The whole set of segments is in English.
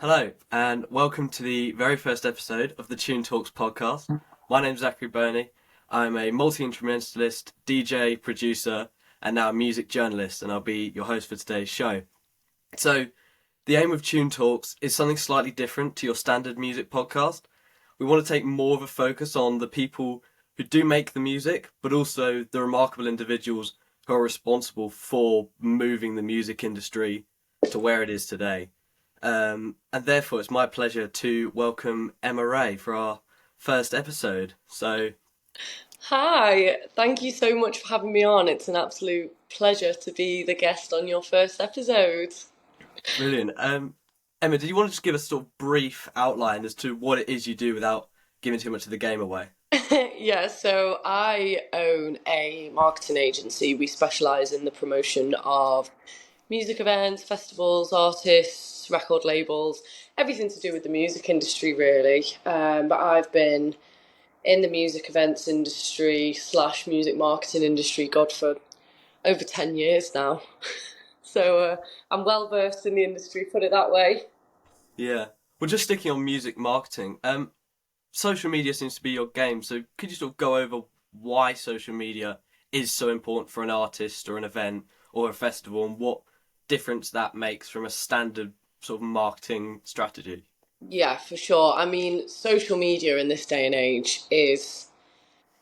Hello, and welcome to the very first episode of the TuneTalks podcast. My name's Zachary Berney. I'm a multi-instrumentalist, DJ, producer, and now a music journalist, and I'll be your host for today's show. So, the aim of TuneTalks is something slightly different to your standard music podcast. We want to take more of a focus on the people who do make the music, but also the remarkable individuals who are responsible for moving the music industry to where it is today. And therefore, it's my pleasure to welcome Emma Ray for our first episode. So, Hi, thank you so much for having me on. It's an absolute pleasure to be the guest on your first episode. brilliant. Emma, do you want to just give us a sort of brief outline as to what it is you do without giving too much of the game away? Yeah, so I own a marketing agency. We specialise in the promotion of music events, festivals, artists, record labels, everything to do with the music industry, really. But I've been in the music events industry slash music marketing industry, God, for over 10 years now. So I'm well versed in the industry, put it that way. Yeah. Well, just sticking on music marketing, social media seems to be your game. So, could you sort of go over why social media is so important for an artist or an event or a festival, and what difference that makes from a standard sort of marketing strategy? Yeah, for sure. I mean, social media in this day and age is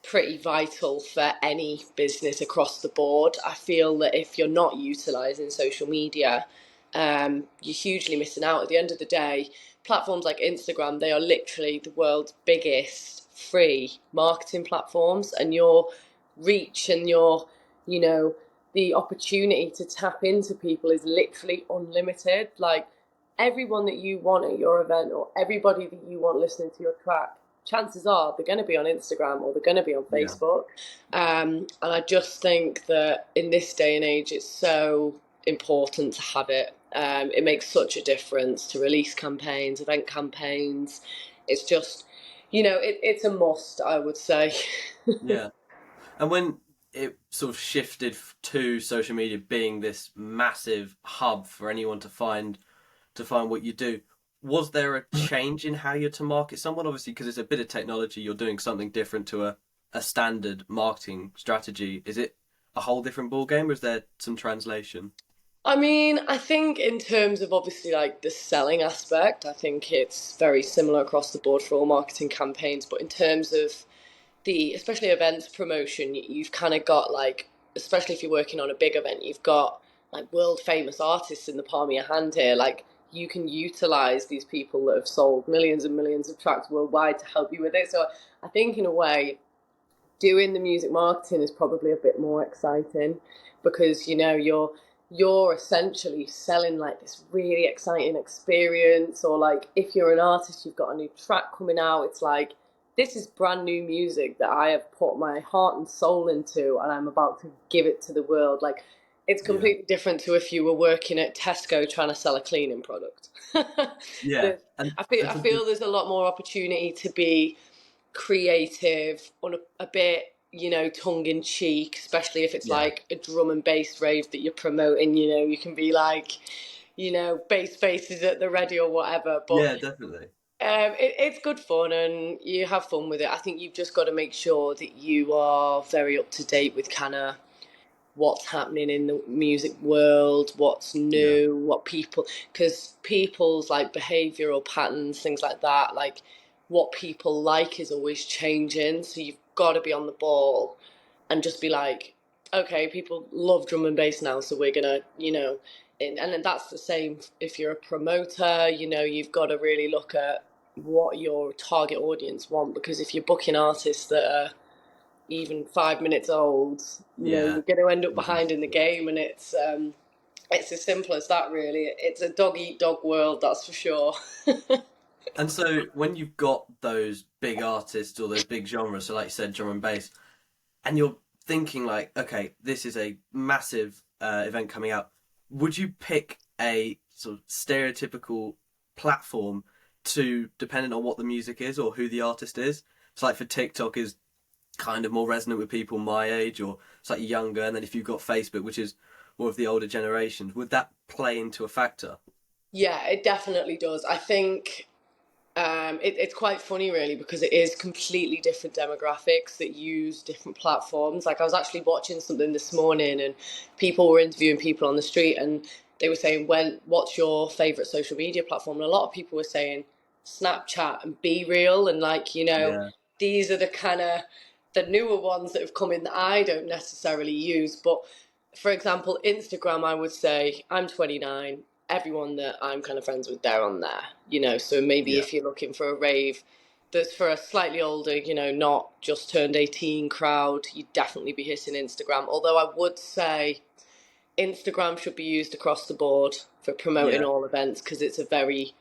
pretty vital for any business across the board. I feel that if you're not utilizing social media, you're hugely missing out. At the end of the day, platforms like Instagram, they are literally the world's biggest free marketing platforms, and your reach and you know, the opportunity to tap into people is literally unlimited. Like everyone that you want at your event or everybody that you want listening to your track, chances are they're going to be on Instagram or they're going to be on Yeah. Facebook. And I just think that in this day and age, it's so important to have it. It makes such a difference to release campaigns, event campaigns. It's just, it's a must, I would say. Yeah. And when it sort of shifted to social media being this massive hub for anyone to find what you do, was there a change in how you're to market someone? Obviously, because it's a bit of technology, you're doing something different to a standard marketing strategy. Is it a whole different ball game, or is there some translation? I mean, I think in terms of obviously like the selling aspect, I think it's very similar across the board for all marketing campaigns. But in terms of the, especially events promotion, you've kind of got like, especially if you're working on a big event, you've got like world famous artists in the palm of your hand here. Like you can utilize these people that have sold millions and millions of tracks worldwide to help you with it. So I think in a way, doing the music marketing is probably a bit more exciting because you're essentially selling like this really exciting experience, or like if you're an artist, you've got a new track coming out, it's like this is brand new music that I have put my heart and soul into and I'm about to give it to the world. Like it's Yeah. completely different to if you were working at Tesco trying to sell a cleaning product. Yeah. And, I feel and I to, feel there's a lot more opportunity to be creative on a bit, tongue in cheek, especially if it's yeah. like a drum and bass rave that you're promoting. You can be like, bass faces at the ready or whatever. But Yeah, definitely. it's good fun and you have fun with it. I think you've just got to make sure that you are very up to date with kind of what's happening in the music world, what's Yeah. new, what people, because people's like behavioral patterns, things like that, like what people like is always changing. So you've got to be on the ball and just be like, okay, people love drum and bass now, so we're gonna, and then that's the same if you're a promoter. You've got to really look at what your target audience want, because if you're booking artists that are even 5 minutes old, Yeah. you're going to end up Mhm. behind in the game, and it's as simple as that. Really, it's a dog eat dog world, that's for sure. And so when you've got those big artists or those big genres, so like you said, drum and bass, and you're thinking like, okay, this is a massive event coming out, would you pick a sort of stereotypical platform to depending on what the music is or who the artist is? It's like for TikTok is kind of more resonant with people my age or slightly younger, and then if you've got Facebook, which is more of the older generations, would that play into a factor? Yeah, it definitely does. I think it's quite funny, really, because it is completely different demographics that use different platforms. Like, I was actually watching something this morning, and people were interviewing people on the street, and they were saying, what's your favorite social media platform? And a lot of people were saying Snapchat and Be Real, and like, Yeah, these are the kind of the newer ones that have come in that I don't necessarily use. But for example, Instagram, I would say I'm 29. Everyone that I'm kind of friends with, they're on there, So maybe yeah, if you're looking for a rave that's for a slightly older, not just turned 18 crowd, you'd definitely be hitting Instagram. Although I would say Instagram should be used across the board for promoting yeah, all events because it's a very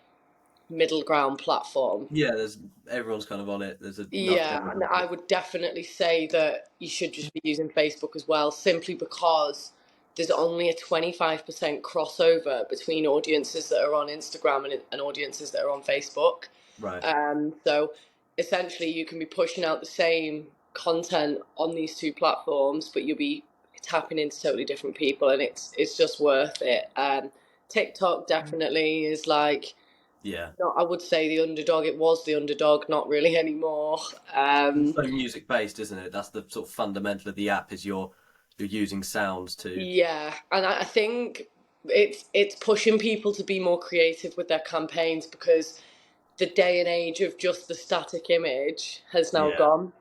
middle ground platform. yeah. There's everyone's kind of on it. There's enough Yeah, going and on. I would definitely say that you should just be using Facebook as well, simply because there's only a 25% crossover between audiences that are on Instagram and audiences that are on Facebook. Right. So essentially, you can be pushing out the same content on these two platforms, but you'll be tapping into totally different people, and it's just worth it. TikTok definitely is like, Yeah. no, I would say the underdog. It was the underdog, not really anymore. It's so music based, isn't it? That's the sort of fundamental of the app is you're using sounds to. Yeah, and I think it's pushing people to be more creative with their campaigns because the day and age of just the static image has now Yeah. gone.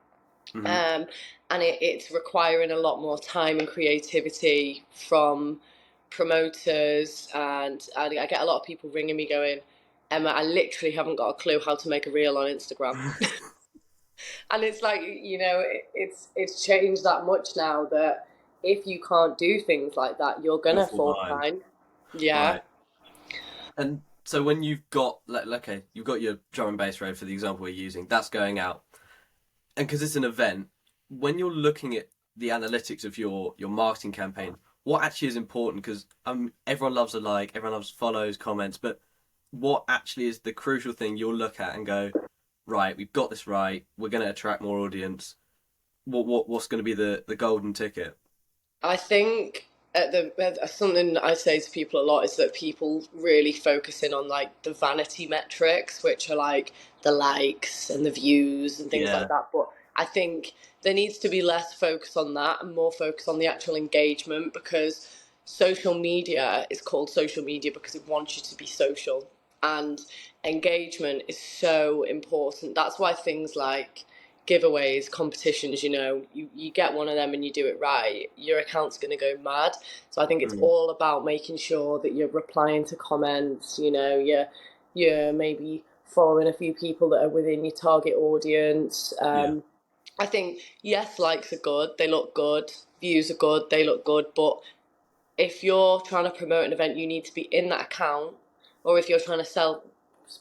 Hmm. Um, and it's requiring a lot more time and creativity from promoters. And I get a lot of people ringing me going, Emma, I literally haven't got a clue how to make a reel on Instagram. And it's like, it's changed that much now that if you can't do things like that, you're You'll gonna fall fall behind. behind. Yeah. Right. And so when you've got like okay, you've got your drum and bass rave for the example we're using, that's going out. And because it's an event, when you're looking at the analytics of your marketing campaign, what actually is important? Because everyone loves a like, everyone loves follows, comments, but what actually is the crucial thing you'll look at and go, right, we've got this right, we're going to attract more audience. What's going to be the golden ticket? I think something I say to people a lot is that people really focus in on like the vanity metrics, which are like the likes and the views and things like Yeah. that. But I think there needs to be less focus on that and more focus on the actual engagement because social media is called social media because it wants you to be social, and engagement is so important. That's why things like giveaways, competitions, you get one of them and you do it right, your account's going to go mad. So I think it's Mm. all about making sure that you're replying to comments, you're maybe following a few people that are within your target audience. Yeah. I think, yes, likes are good, they look good, views are good, they look good, but if you're trying to promote an event, you need to be in that account. Or if you're trying to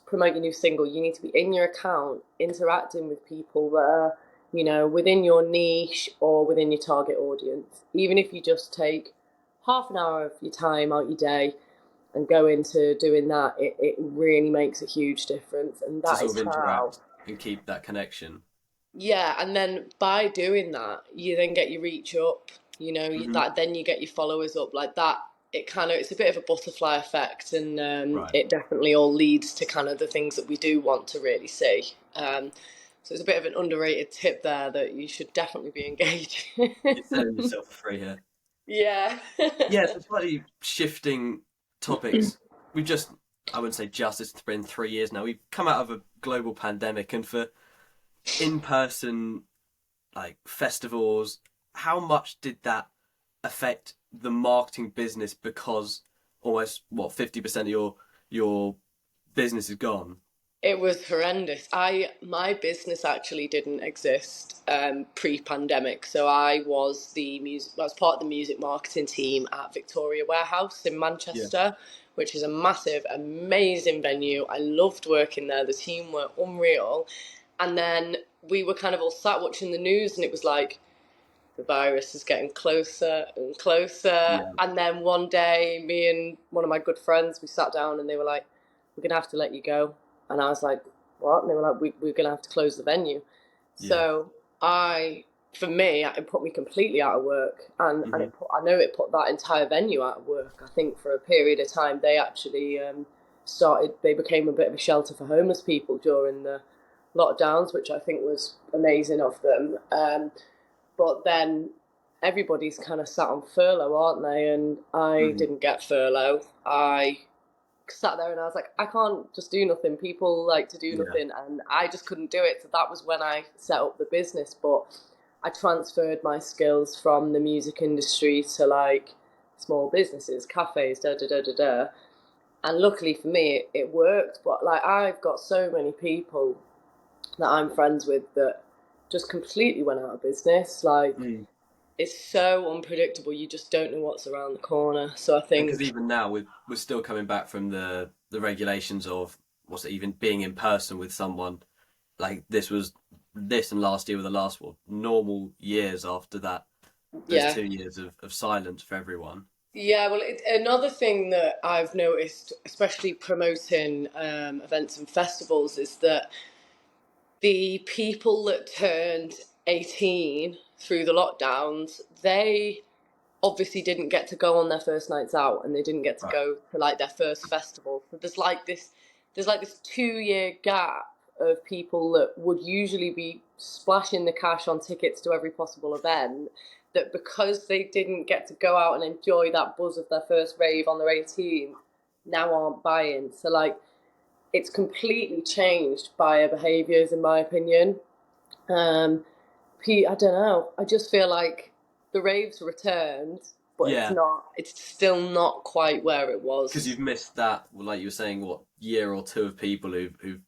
promote your new single, you need to be in your account, interacting with people that are, within your niche or within your target audience. Even if you just take half an hour of your time out your day and go into doing that, it really makes a huge difference. And To that sort is of how, interact and keep that connection. yeah, and then by doing that, you then get your reach up. Hmm. That then you get your followers up like that. It's a bit of a butterfly effect, and Right. it definitely all leads to kind of the things that we do want to really see. So it's a bit of an underrated tip there that you should definitely be engaging. You're selling yourself for free here. Yeah. Yeah, so slightly shifting topics. We've just, I wouldn't say just, it's been 3 years now. We've come out of a global pandemic, and for in-person like festivals, how much did that affect the marketing business? Because almost what 50% of your business is gone. It was horrendous. My business actually didn't exist pre-pandemic, so I was part of the music marketing team at Victoria Warehouse in Yeah. Manchester, which is a massive, amazing venue. I loved working there. The team were unreal, and then we were kind of all sat watching the news, and it was like the virus is getting closer and closer. Yeah. And then one day, me and one of my good friends, we sat down and they were like, "We're gonna have to let you go." And I was like, "What?" And they were like, "We're gonna have to close the venue." Yeah. So for me, it put me completely out of work, and Hmm. I know it put that entire venue out of work. I think for a period of time, they actually they became a bit of a shelter for homeless people during the lockdowns, which I think was amazing of them. But then everybody's kind of sat on furlough, aren't they? And I Mhm. didn't get furlough. I sat there and I was like, I can't just do nothing. People like to do Yeah. nothing, and I just couldn't do it. So that was when I set up the business. But I transferred my skills from the music industry to like small businesses, cafes, da da da da da. And luckily for me, it worked. But like, I've got so many people that I'm friends with that just completely went out of business. Like, Mm. it's so unpredictable. You just don't know what's around the corner. So I And because think, even now we're still coming back from the regulations of what's it, even being in person with someone, like this and last year were the last normal years after that. Those yeah. 2 years of silence for everyone. Yeah, well, another thing that I've noticed, especially promoting events and festivals, is that the people that turned 18 through the lockdowns, they obviously didn't get to go on their first nights out, and they didn't get to Right. go to like their first festival. So there's like this 2 year gap of people that would usually be splashing the cash on tickets to every possible event, that because they didn't get to go out and enjoy that buzz of their first rave on their 18th, now aren't buying. So like, it's completely changed buyer behaviours, in my opinion. um I don't know. I just feel like the raves returned, but Yeah, it's still not quite where it because was. you've missed that, like you were saying, what year or two of people who've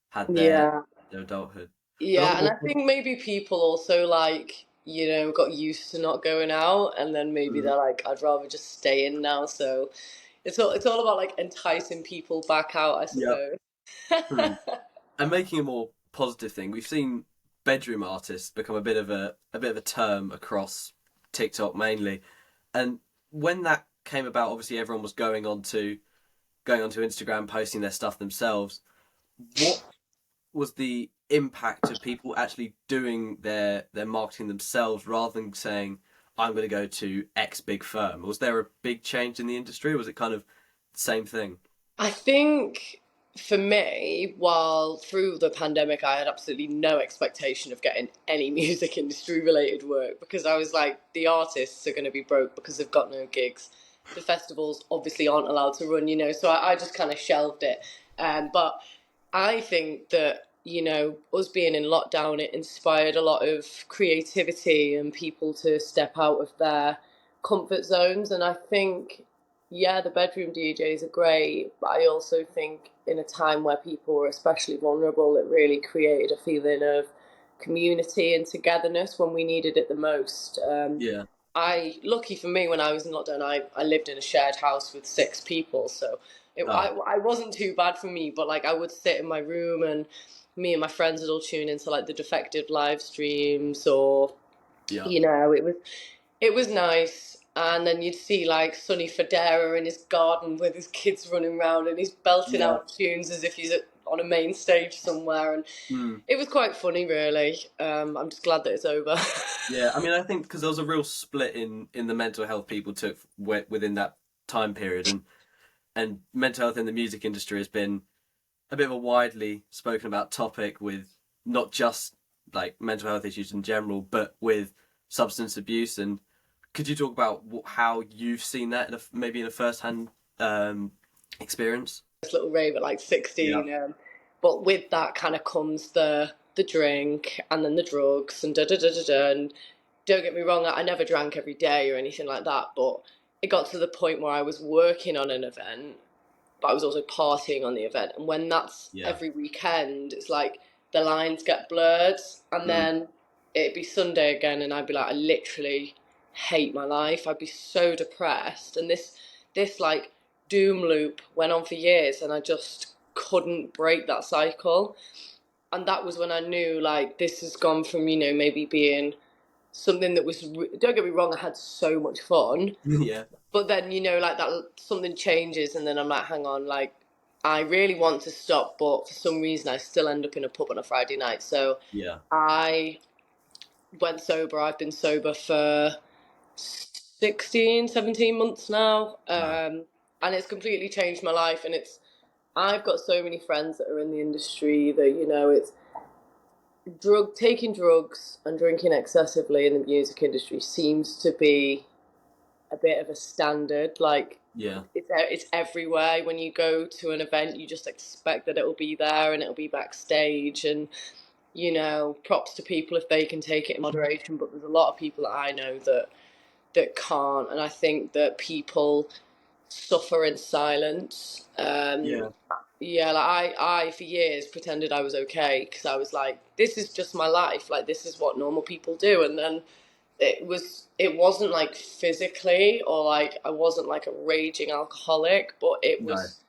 had Yeah. their adulthood. But on the Yeah, and I more think maybe people also like, got used to not going out, and then maybe mm, they're like, I'd rather just stay in now. So it's all about like enticing people back out, I yeah. suppose. Mm. And making a more positive thing, we've seen bedroom artists become a bit of a term across TikTok mainly. And when that came about, obviously everyone was going onto Instagram, posting their stuff themselves. What was the impact of people actually doing their marketing themselves rather than saying, I'm going to go to X big firm? Was there a big change in the industry, or was it kind of the same thing? I think for me, while through the pandemic, I had absolutely no expectation of getting any music industry related work, because I was like, the artists are going to be broke because they've got no gigs. The festivals obviously aren't allowed to run, so I just kind of shelved it. But I think that, us being in lockdown, it inspired a lot of creativity and people to step out of their comfort zones. And I think, yeah, the bedroom DJs are great, but I also think in a time where people were especially vulnerable, it really created a feeling of community and togetherness when we needed it the most. Yeah. Lucky for me, when I was in lockdown, I lived in a shared house with 6 people, so Oh, I wasn't too bad for me. But like, I would sit in my room, and me and my friends would all tune into like the Defected live streams, or yeah. it was nice. And then you'd see like Sonny Fodera in his garden with his kids running around, and he's belting Yeah. out tunes as if he's on a main stage somewhere. And Mm. it was quite funny, really. I'm just glad that it's over. Yeah, I mean, I think because there was a real split in the mental health people took within that time period, and mental health in the music industry has been a bit of a widely spoken about topic, with not just like mental health issues in general, but with substance abuse. And could you talk about how you've seen that maybe in a first hand experience? This little rave at like Yeah. 16. But with that kind of comes the drink, and then the drugs, and da da da da da. And don't get me wrong, I never drank every day or anything like that, but it got to the point where I was working on an event, but I was also partying on the event. And when that's Yeah. every weekend, it's like the lines get blurred, and Mm. then it'd be Sunday again, and I'd be like, I literally hate my life. I'd be so depressed, and this like doom loop went on for years, and I just couldn't break that cycle. And that was when I knew, like, this has gone from, maybe being something that was, don't get me wrong, I had so much fun, Yeah. but then, like, that something changes, and then I'm like, hang on, like, I really want to stop, but for some reason I still end up in a pub on a Friday night. So Yeah. I went sober. I've been sober for 16, 17 months now. Wow. And it's completely changed my life, and it's I've got so many friends that are in the industry that, it's taking drugs and drinking excessively in the music industry seems to be a bit of a standard. Like, Yeah, it's everywhere. When you go to an event, you just expect that it'll be there and it'll be backstage. And props to people if they can take it in moderation. But there's a lot of people that I know that can't, and I think that people suffer in silence. yeah, Yeah, like I for years pretended I was okay because I was like, this is just my life. Like, this is what normal people do. And then it wasn't like physically, or like I wasn't like a raging alcoholic, but it no, was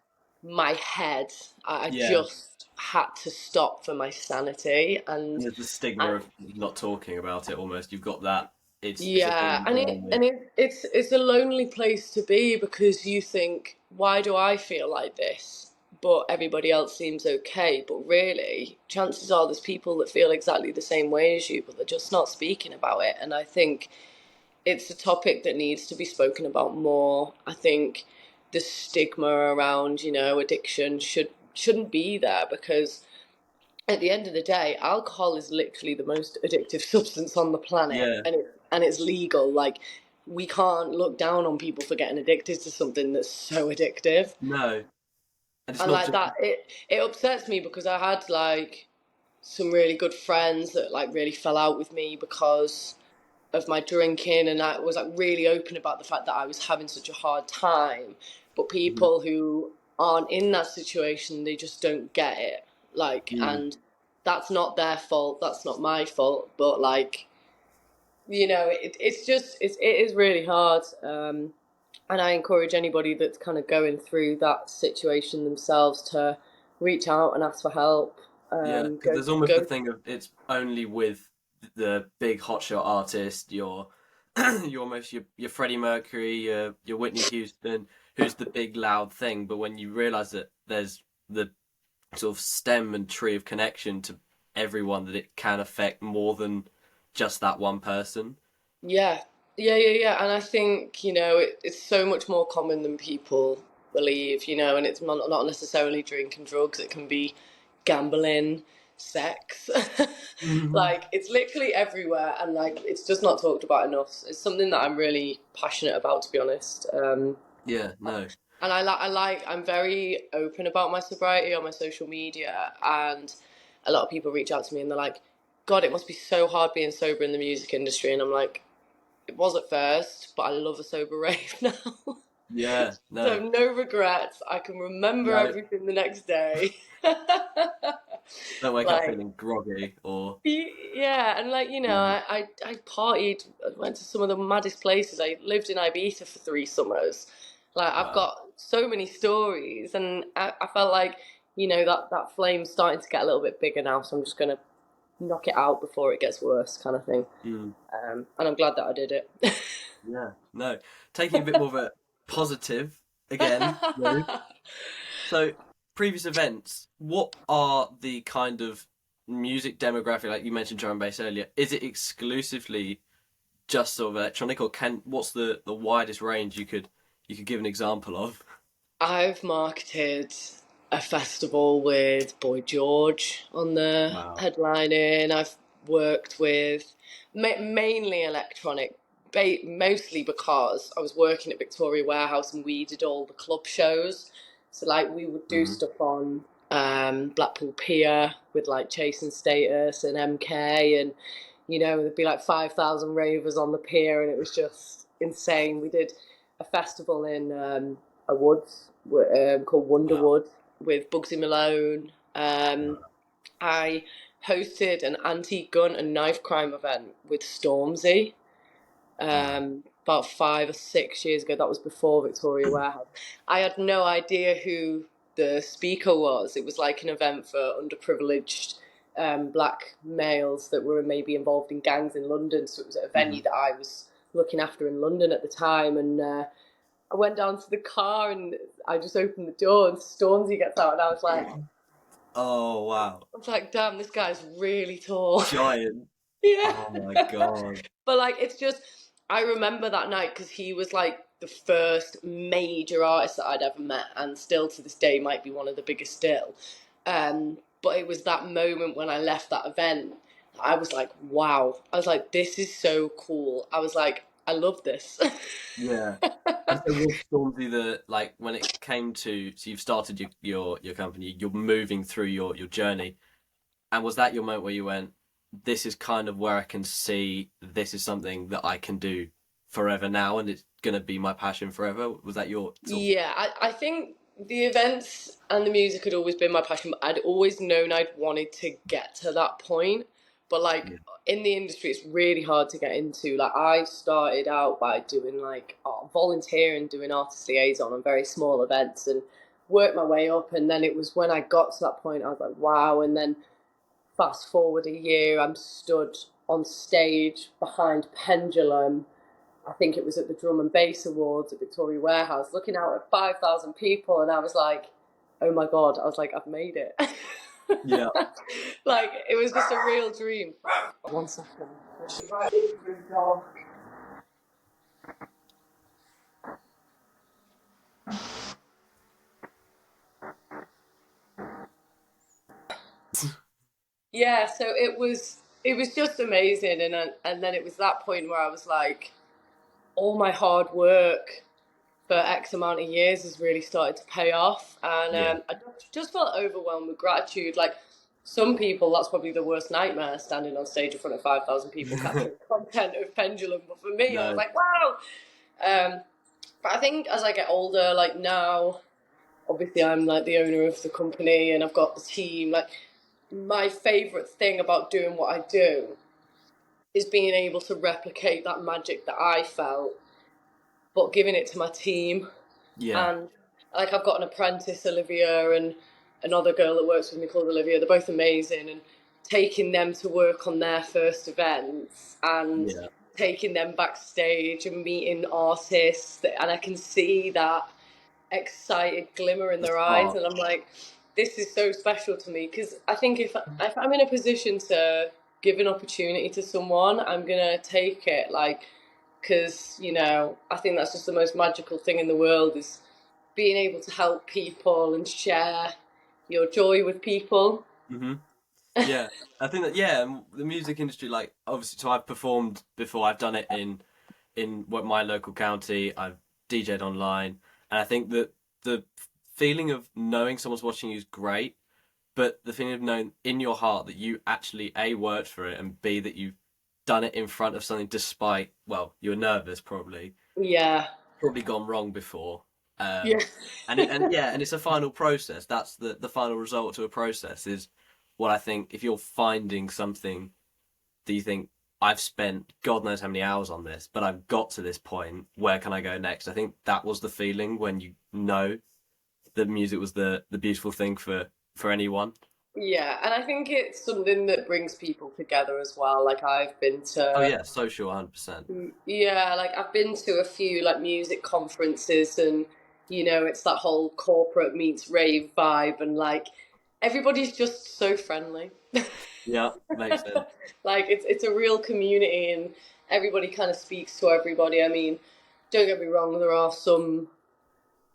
my head. I yeah. just had to stop for my sanity. And And there's the stigma I, of not talking about it. Almost, you've got that. It's a thing yeah, you and go it on with. and it's a lonely place to be because you think, why do I feel like this? But everybody else seems okay. But really, chances are there's people that feel exactly the same way as you, but they're just not speaking about it. And I think it's a topic that needs to be spoken about more. I think the stigma around, addiction shouldn't be there because at the end of the day, alcohol is literally the most addictive substance on the planet, Yeah, and it's legal. Like, we can't look down on people for getting addicted to something that's so addictive. no, and it's And not like just. that, it upsets me because I had like some really good friends that like really fell out with me because of my drinking, and I was like really open about the fact that I was having such a hard time. But Mhm. people who aren't in that situation, they just don't get it. Like, Mm. and that's not their fault. That's not my fault. But like, it's just it is really hard. And I encourage anybody that's kind of going through that situation themselves to reach out and ask for help. Yeah, because Go there's almost the go. thing of it's only with the big hotshot artist, you're almost your Freddie Mercury, your Whitney Houston, who's the big loud thing. But when you realise that there's the sort of stem and tree of connection to everyone, that it can affect more than just that one person. Yeah, yeah. And I think, it's so much more common than people believe, and it's not necessarily drinking drugs. It can be gambling, sex. Hmm. Like, it's literally everywhere, and like, it's just not talked about enough. It's something that I'm really passionate about, to be honest. Yeah, no, And I'm very open about my sobriety on my social media, and a lot of people reach out to me and they're like, God, it must be so hard being sober in the music industry. And I'm like, it was at first, but I love a sober rave now. yeah, no, So no regrets. I can remember no. everything the next day. Don't wake up Like, feeling groggy or yeah, and like, yeah. I partied, I went to some of the maddest places. I lived in Ibiza for 3 summers. Like, I've Wow. got so many stories, and I felt like, that flame's starting to get a little bit bigger now, so I'm just gonna knock it out before it gets worse, kind of thing. Mm. And I'm glad that I did it. Yeah, no. Taking a bit more of a positive again. No. So, previous events, what are the kind of music demographic, like you mentioned drum and bass earlier? Is it exclusively just sort of electronic, or what's the widest range you could give an example of? I've marketed a festival with Boy George on the Wow. headlining. I've worked with mainly electronic, mostly because I was working at Victoria Warehouse and we did all the club shows. So like, we would do Mm. stuff on Blackpool Pier with like Chase and Status and MK, and there'd be like 5,000 ravers on the pier, and it was just insane. We did a festival in a woods called Wow. Wonderwood with Bugsy Malone. I hosted an antique gun and knife crime event with Stormzy Wow. about 5 or 6 years ago. That was before Victoria Warehouse. I had no idea who the speaker was. It was like an event for underprivileged black males that were maybe involved in gangs in London. So it was at a Hmm. venue that I was looking after in London at the time. And I went down to the car and I just opened the door and Stormzy gets out, and Oh, wow. I was like, damn, this guy's really tall. Giant. Yeah. Oh my God. But like, it's just, I remember that night because he was like the first major artist that I'd ever met, and still to this day might be one of the biggest still. But it was that moment when I left that event, I was like, wow. I was like, this is so cool. I was like, I love this. Yeah. And so was Stormzy the like when it came to so you've started your company, you're moving through your journey, and was that your moment where you went, this is kind of where I can see this is something that I can do forever now and it's gonna be my passion forever? Was that your sort of Yeah, I think the events and the music had always been my passion, but I'd always known I'd wanted to get to that point. But like yeah, in the industry, it's really hard to get into. Like I started out by doing like volunteering, doing artist liaison on very small events, and worked my way up. And then it was when I got to that point, I was like, wow. And then fast forward a year, I'm stood on stage behind Pendulum. I think it was at the Drum and Bass Awards at Victoria Warehouse, looking out at 5,000 people, and I was like, oh my God, I was like, I've made it. yeah. Like, it was just a real dream. 1 second. Yeah, so it was just amazing, and then it was that point where I was like, all my hard work for X amount of years has really started to pay off. And Yeah. I just felt overwhelmed with gratitude. Like some people, that's probably the worst nightmare, standing on stage in front of 5,000 people capturing the content of Pendulum. But for me, I was No. like, wow. But I think as I get older, like now, obviously I'm like the owner of the company and I've got the team. Like my favorite thing about doing what I do is being able to replicate that magic that I felt, but giving it to my team. Yeah. And like I've got an apprentice, Olivia, and another girl that works with me called Olivia. They're both amazing, and taking them to work on their first events and Yeah. taking them backstage and meeting artists, and I can see that excited glimmer in The their eyes, spark. and I'm like, this is so special to me because I think if I'm in a position to give an opportunity to someone, I'm gonna take it. Like, because I think that's just the most magical thing in the world is being able to help people and share your joy with people. Hmm. Yeah. I think that yeah, the music industry, like obviously so I've performed before, I've done it in what my local county, I've DJ'd online, and I think that the feeling of knowing someone's watching you is great, but the feeling of knowing in your heart that you actually A worked for it and B that you've done it in front of something despite well, you were nervous Yeah, probably gone wrong before. yeah. And yeah, and it's a final process. That's the final result to a process is what I think if you're finding something that you think I've spent God knows how many hours on this, but I've got to this point, where can I go next? I think that was the feeling when you know that music was the beautiful thing for anyone. Yeah, and I think it's something that brings people together as well. Like I've been Oh to yeah, social 100%. Yeah, like I've been to a few like music conferences, and it's that whole corporate meets rave vibe, and like everybody's just so friendly. Yeah, makes sense. Like it's a real community, and everybody kind of speaks to everybody. I mean, don't get me wrong, there are some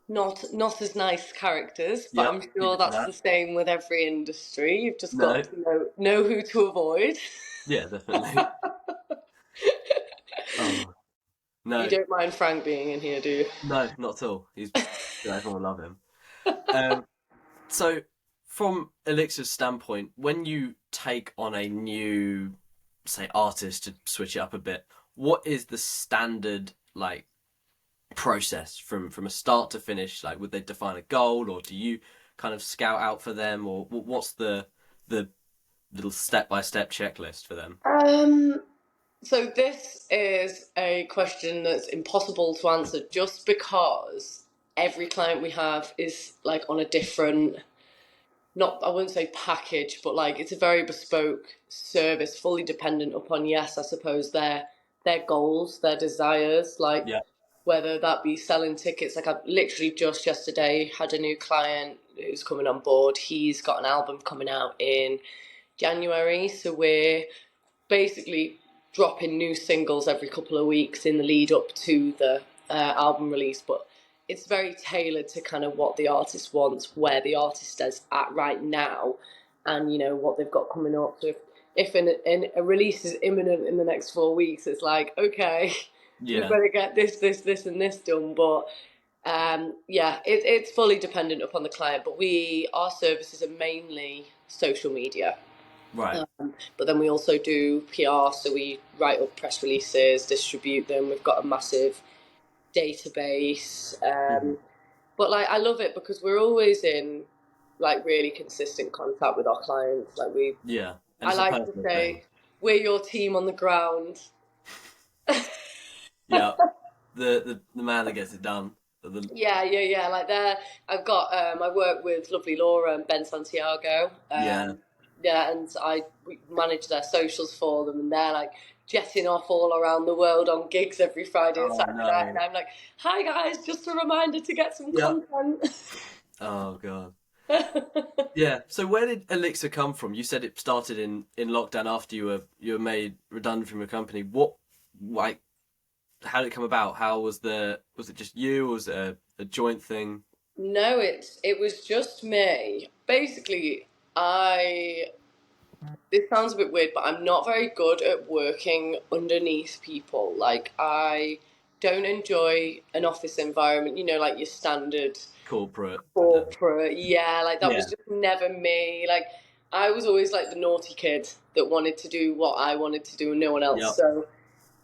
not as nice characters, but Yep, I'm keep sure it to that's the that. same with every industry. You've just got No, to know who to avoid. yeah, definitely. Oh You no, don't mind Frank being in here, do no, not at all. He's you? yeah, everyone will love him. Um, so from Elixir's standpoint, when you take on a new, say, artist to switch it up a bit, what is the standard like process from a start to finish? Like, would they define a goal, or do you kind of scout out for them, or what's the little step by step checklist for them? Um, so this is a question that's impossible to answer just because every client we have is like on a different, not, I wouldn't say package, but like it's a very bespoke service, fully dependent upon, yes, I suppose their goals, their desires, like Yeah, whether that be selling tickets. Like I literally just yesterday had a new client who's coming on board. He's got an album coming out in January, so we're basically dropping new singles every couple of weeks in the lead up to the album release, but it's very tailored to kind of what the artist wants, where the artist is at right now, and what they've got coming up. So if a release is imminent in the next 4 weeks, it's like, okay, we Yeah. better get this, and this done. But yeah, it's fully dependent upon the client. But our services are mainly social media. Right. But then we also do PR, so we write up press releases, distribute them. We've got a massive database. But like, I love it because we're always in like really consistent contact with our clients. Like Yeah. And I it's a like to personal thing. say, we're your team on the ground. Yeah. The man that gets it done. Yeah. Like I work with lovely Laura and Ben Santiago. Yeah. Yeah, and we manage their socials for them, and they're like jetting off all around the world on gigs every Friday and Oh Saturday night, and no. I'm like, "Hi guys, just a reminder to get some Yeah. content." Oh god. Yeah. So where did Elixir come from? You said it started in lockdown after you were made redundant from your company. What, like, how did it come about? Was it just you, or was it a joint thing? No, it was just me. Basically, I this sounds a bit weird, but I'm not very good at working underneath people. Like, I don't enjoy an office environment, like your standard Corporate. corporate. Yeah, like that was Yeah. just never me. Like, I was always like the naughty kid that wanted to do what I wanted to do and no one else. Yep. So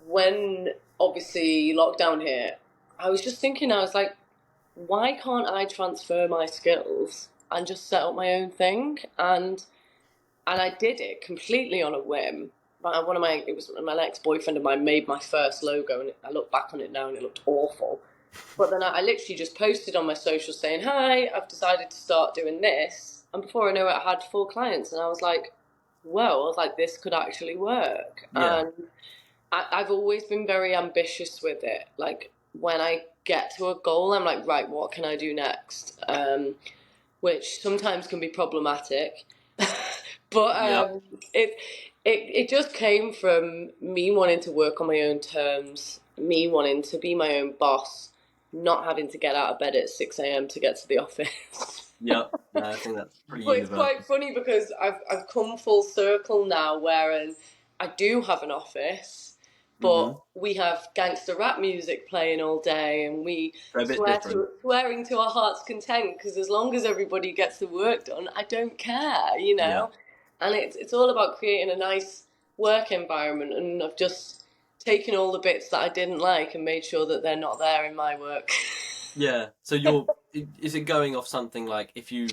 when obviously lockdown hit, I was just thinking, I was like, why can't I transfer my skills and just set up my own thing? And I did it completely on a whim. But it was my ex-boyfriend of mine made my first logo, and I look back on it now and it looked awful. But then I literally just posted on my social saying, "Hi, I've decided to start doing this." And before I know it, I had 4 clients, and I was like, "Whoa!" I was like, "This could actually work." Yeah. And I've always been very ambitious with it. Like, when I get to a goal, I'm like, "Right, what can I do next?" Which sometimes can be problematic. But Yep. it just came from me wanting to work on my own terms, me wanting to be my own boss, not having to get out of bed at 6 a.m. to get to the office. Yep. No, I think that's pretty But it's quite universal. funny because I've come full circle now, wherein I do have an office, Mm-hmm. but we have gangster rap music playing all day, and we A bit different. swearing to our heart's content, because as long as everybody gets the work done, I don't care. Yeah. And it's all about creating a nice work environment, and I've just taken all the bits that I didn't like and made sure that they're not there in my work. Yeah. So is it going off something like, if you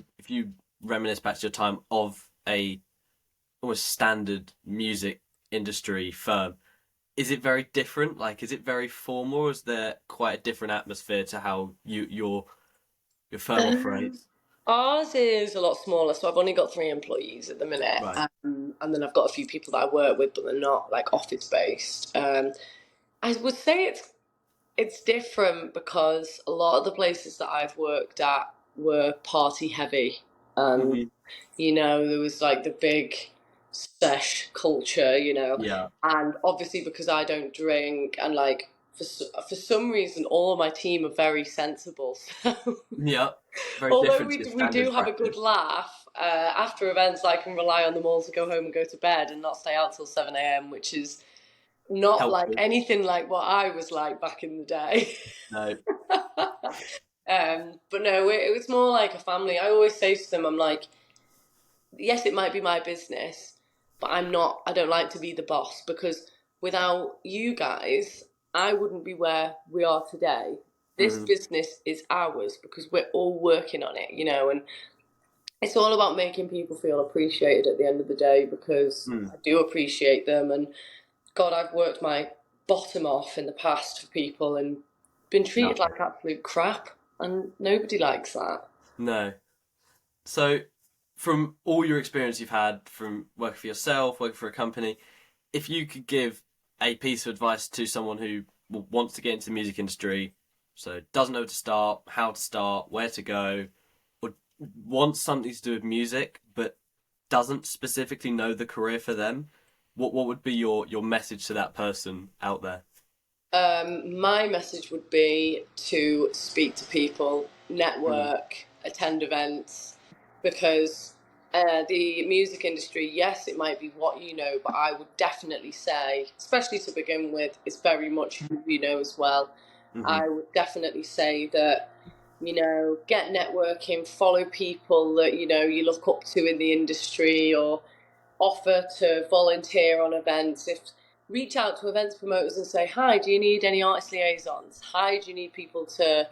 reminisce back to your time of a almost standard music industry firm, is it very different? Like, is it very formal, or is there quite a different atmosphere to how your firm Um, operates? Ours is a lot smaller, so I've only got 3 employees at the minute, Right. and then I've got a few people that I work with, but they're not like office based. I would say it's different because a lot of the places that I've worked at were party heavy, and Hmm. there was like the big sesh culture, Yeah. and obviously because I don't drink, and like for some reason all of my team are very sensible, so. Yeah. Very Although different to we your we do standard have a good practice. laugh after events, I can rely on them all to go home and go to bed and not stay out till 7 a.m., which is not like Helpful. anything like what I was like back in the day. No. But no, it was more like a family. I always say to them, I'm like, yes, it might be my business, but I don't like to be the boss, because without you guys, I wouldn't be where we are today. This Hmm. business is ours because we're all working on it, and it's all about making people feel appreciated at the end of the day, because Mm. I do appreciate them. And God, I've worked my bottom off in the past for people and been Yeah. treated like absolute crap, and nobody likes that. No. So, from all your experience you've had from working for yourself, working for a company, if you could give a piece of advice to someone who wants to get into the music industry, so doesn't know where to start, how to start, where to go, or wants something to do with music but doesn't specifically know the career for them, what would be your message to that person out there? My message would be to speak to people, Mm. network, attend events, because the music industry, yes, it might be what you know, but I would definitely say, especially to begin with, it's very much who you know as well. Hmm. I would definitely say that, get networking, follow people that, you look up to in the industry, or offer to volunteer on events. If Reach out to events promoters and say, hi, do you need any artist liaisons? Hi, do you need people to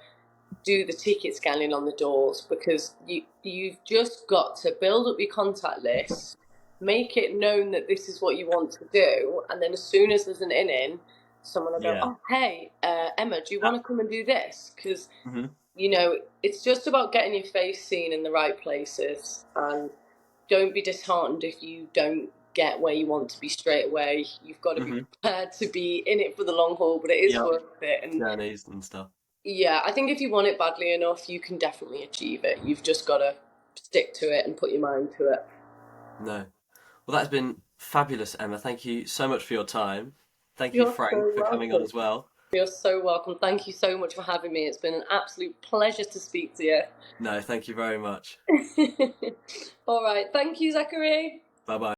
do the ticket scanning on the doors? Because you've just got to build up your contact list, make it known that this is what you want to do, and then as soon as there's an in, someone will go, Yeah. oh, hey, Emma, do you want to come and do this? Because, Hmm. it's just about getting your face seen in the right places, and don't be disheartened if you don't get where you want to be straight away. You've got to be Hmm. prepared to be in it for the long haul, but it is Yep. worth it. And Journeys and stuff. yeah, I think if you want it badly enough, you can definitely achieve it. You've just got to stick to it and put your mind to it. No. Well, that's been fabulous, Emma. Thank you so much for your time. Thank you, You're Frank, so for coming on welcome. as well. You're so welcome. Thank you so much for having me. It's been an absolute pleasure to speak to you. No, thank you very much. All right. Thank you, Zachary. Bye bye.